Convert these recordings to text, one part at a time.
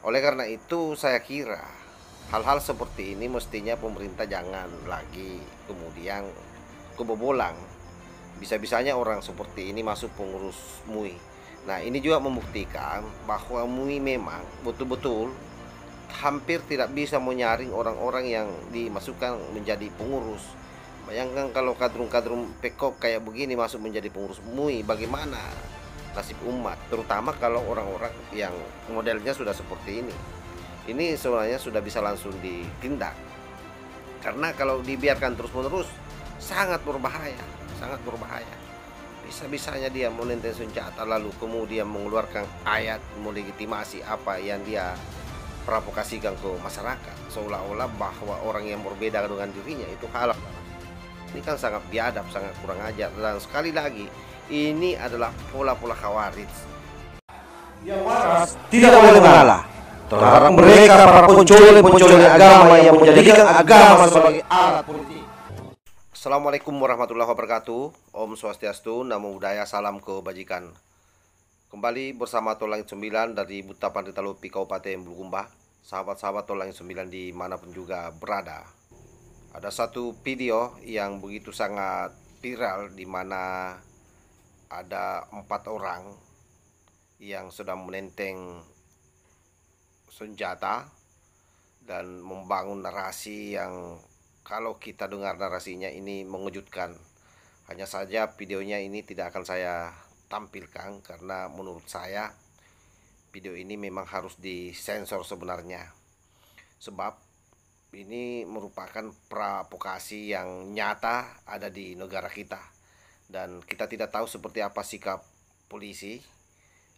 Oleh karena itu saya kira hal-hal seperti ini mestinya pemerintah jangan lagi kemudian kebobolan. Bisa-bisanya orang seperti ini masuk pengurus MUI. Nah, ini juga membuktikan bahwa MUI memang betul-betul hampir tidak bisa menyaring orang-orang yang dimasukkan menjadi pengurus. Bayangkan kalau kadrun-kadrun pekop kayak begini masuk menjadi pengurus MUI, bagaimana nasib umat, terutama kalau orang-orang yang modelnya sudah seperti ini. Ini sebenarnya sudah bisa langsung ditindak, karena kalau dibiarkan terus-menerus sangat berbahaya, sangat berbahaya. Bisa-bisanya dia menenteng senjata lalu kemudian mengeluarkan ayat melegitimasi apa yang dia provokasikan ke masyarakat, seolah-olah bahwa orang yang berbeda dengan dirinya itu halal. Ini kan sangat biadab, sangat kurang ajar, dan sekali lagi ini adalah pola-pola khawarij. Yang waras tidak boleh mengalah terhadap mereka para pencoleng-pencoleng agama yang menjadikan agama sebagai alat politik. Assalamualaikum warahmatullahi wabarakatuh. Om Swastiastu, Namo Buddhaya, salam kebajikan. Kembali bersama Tolang 9 dari Buta Panditalopi Kabupaten Bulukumba. Sahabat-sahabat Tolang 9 dimanapun juga berada. Ada satu video yang begitu sangat viral, di mana ada 4 orang yang sedang menenteng senjata dan membangun narasi yang kalau kita dengar narasinya ini mengejutkan. Hanya saja videonya ini tidak akan saya tampilkan karena menurut saya video ini memang harus disensor sebenarnya. Sebab ini merupakan provokasi yang nyata ada di negara kita. Dan kita tidak tahu seperti apa sikap polisi.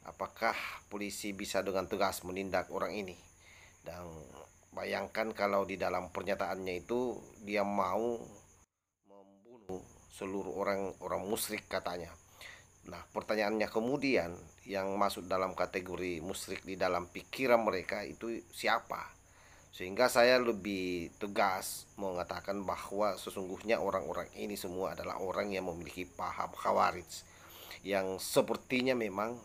Apakah polisi bisa dengan tegas menindak orang ini. Dan bayangkan kalau di dalam pernyataannya itu dia mau membunuh seluruh orang musyrik katanya. Nah, pertanyaannya kemudian yang masuk dalam kategori musyrik di dalam pikiran mereka itu siapa? Sehingga saya lebih tegas mengatakan bahwa sesungguhnya orang-orang ini semua adalah orang yang memiliki paham khawarij, yang sepertinya memang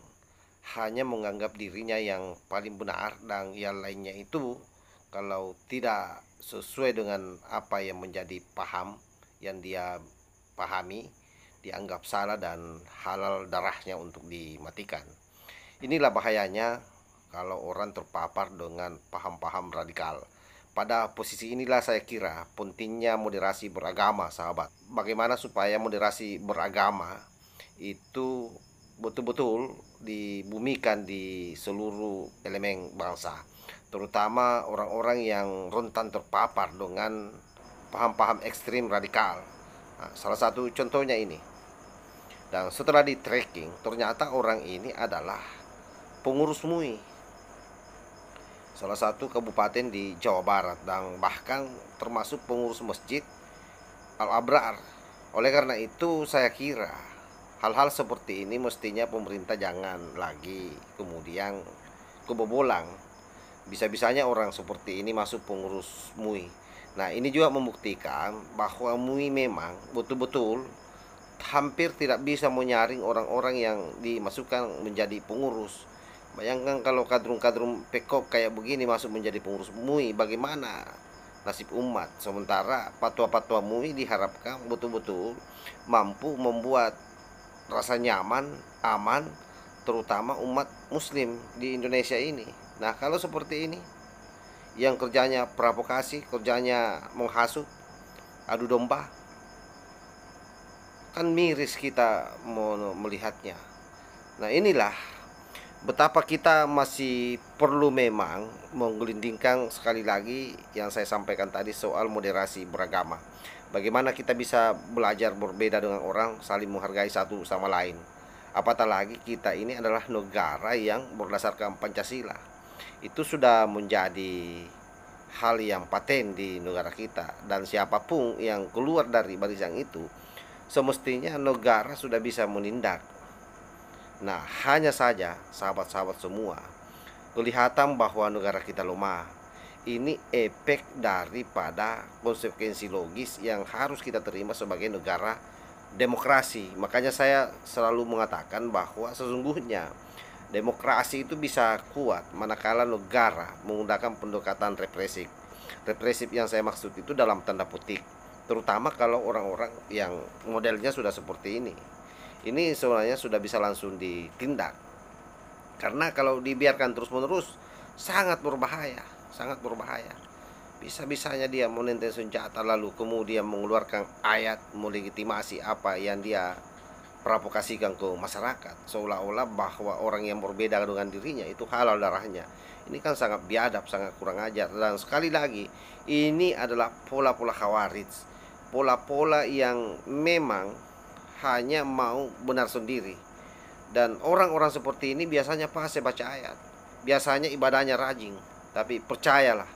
hanya menganggap dirinya yang paling benar, dan yang lainnya itu kalau tidak sesuai dengan apa yang menjadi paham yang dia pahami, dianggap salah dan halal darahnya untuk dimatikan. Inilah bahayanya kalau orang terpapar dengan paham-paham radikal. Pada posisi inilah saya kira pentingnya moderasi beragama, sahabat. Bagaimana supaya moderasi beragama itu betul-betul dibumikan di seluruh elemen bangsa, terutama orang-orang yang rentan terpapar dengan paham-paham ekstrim radikal. Nah, salah satu contohnya ini. Dan setelah di tracking, ternyata orang ini adalah pengurus MUI salah satu kabupaten di Jawa Barat, dan bahkan termasuk pengurus masjid Al-Abrar. Oleh karena itu saya kira hal-hal seperti ini mestinya pemerintah jangan lagi kemudian kebobolan. Bisa-bisanya orang seperti ini masuk pengurus MUI. Nah, ini juga membuktikan bahwa MUI memang betul-betul hampir tidak bisa menyaring orang-orang yang dimasukkan menjadi pengurus. Bayangkan kalau kadrun-kadrun pekop kayak begini masuk menjadi pengurus MUI, bagaimana nasib umat. Sementara fatwa-fatwa MUI diharapkan betul-betul mampu membuat rasa nyaman, aman, terutama umat muslim di Indonesia ini. Nah, kalau seperti ini yang kerjanya provokasi, kerjanya menghasut, adu domba, kan miris kita melihatnya. Nah, inilah betapa kita masih perlu memang menggelindingkan sekali lagi yang saya sampaikan tadi soal moderasi beragama. Bagaimana kita bisa belajar berbeda dengan orang, saling menghargai satu sama lain. Apatah lagi kita ini adalah negara yang berdasarkan Pancasila. Itu sudah menjadi hal yang paten di negara kita. Dan siapapun yang keluar dari barisan itu, semestinya negara sudah bisa menindak. Nah, hanya saja sahabat-sahabat semua, kelihatan bahwa negara kita lemah. Ini efek daripada konsekuensi logis yang harus kita terima sebagai negara demokrasi. Makanya saya selalu mengatakan bahwa sesungguhnya Demokrasi itu bisa kuat manakala negara menggunakan pendekatan represif. Represif yang saya maksud itu dalam tanda petik, terutama kalau orang-orang yang modelnya sudah seperti ini. Ini sebenarnya sudah bisa langsung ditindak. Karena kalau dibiarkan terus-menerus sangat berbahaya, sangat berbahaya. Bisa-bisanya dia menenteng senjata lalu kemudian mengeluarkan ayat melegitimasi apa yang dia provokasikan ke masyarakat, seolah-olah bahwa orang yang berbeda dengan dirinya itu halal darahnya. Ini kan sangat biadab, sangat kurang ajar. Dan sekali lagi, ini adalah pola-pola khawarij, pola-pola yang memang hanya mau benar sendiri. Dan orang-orang seperti ini biasanya pasti baca ayat, biasanya ibadahnya rajin, tapi percayalah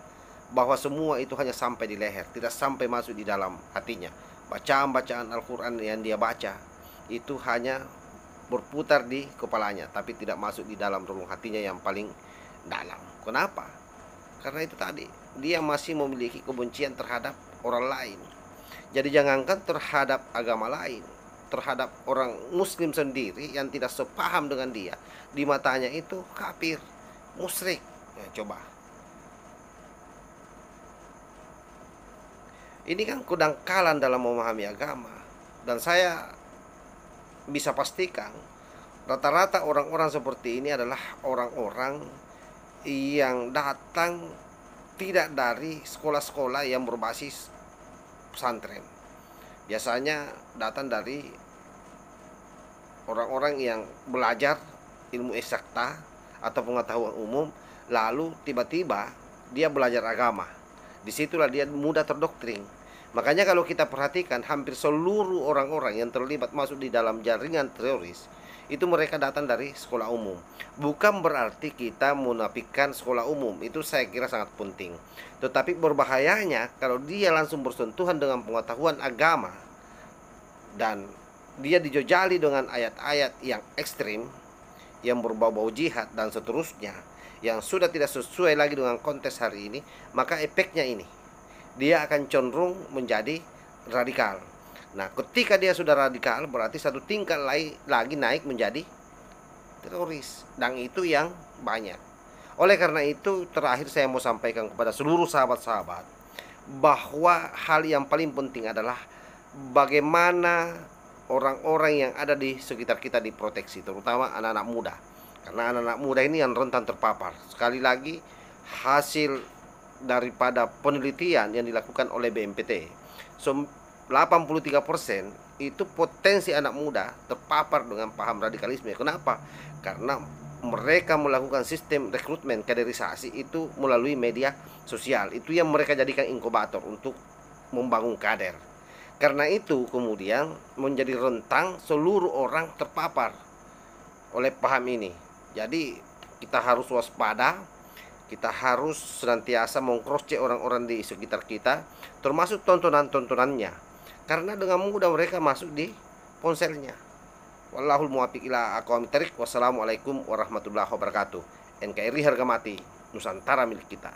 bahwa semua itu hanya sampai di leher, tidak sampai masuk di dalam hatinya. Bacaan-bacaan Al-Quran yang dia baca itu hanya berputar di kepalanya, tapi tidak masuk di dalam relung hatinya yang paling dalam. Kenapa? Karena itu tadi, dia masih memiliki kebencian terhadap orang lain. Jadi jangankan terhadap agama lain, terhadap orang muslim sendiri yang tidak sepaham dengan dia, di matanya itu kafir, musyrik. Ya, coba. Ini kan kedangkalan dalam memahami agama. Dan saya bisa pastikan rata-rata orang-orang seperti ini adalah orang-orang yang datang tidak dari sekolah-sekolah yang berbasis pesantren. Biasanya datang dari orang-orang yang belajar ilmu eksakta atau pengetahuan umum, lalu tiba-tiba dia belajar agama. Disitulah dia mudah terdoktrin. Makanya kalau kita perhatikan, hampir seluruh orang-orang yang terlibat masuk di dalam jaringan teroris itu mereka datang dari sekolah umum. Bukan berarti kita menafikan sekolah umum, itu saya kira sangat penting. Tetapi berbahayanya kalau dia langsung bersentuhan dengan pengetahuan agama dan dia dijojali dengan ayat-ayat yang ekstrim, yang berbau-bau jihad dan seterusnya, yang sudah tidak sesuai lagi dengan konteks hari ini, maka efeknya ini, dia akan cenderung menjadi radikal. Nah, ketika dia sudah radikal, berarti satu tingkat lagi naik menjadi teroris. Dan itu yang banyak. Oleh karena itu, terakhir saya mau sampaikan kepada seluruh sahabat-sahabat, bahwa hal yang paling penting adalah bagaimana orang-orang yang ada di sekitar kita diproteksi, terutama anak-anak muda. Karena anak-anak muda ini yang rentan terpapar. Sekali lagi, hasil daripada penelitian yang dilakukan oleh BNPT, 83% itu potensi anak muda terpapar dengan paham radikalisme. Kenapa? Karena mereka melakukan sistem rekrutmen kaderisasi itu melalui media sosial. Itu yang mereka jadikan inkubator untuk membangun kader. Karena itu kemudian menjadi rentang seluruh orang terpapar oleh paham ini. Jadi kita harus waspada. Kita harus senantiasa meng-cross check orang-orang di sekitar kita, termasuk tontonan-tontonannya. Karena dengan mudah mereka masuk di ponselnya. Wallahul muwaffiq ila aqwamit thariq. Wassalamualaikum warahmatullahi wabarakatuh. NKRI harga mati, Nusantara milik kita.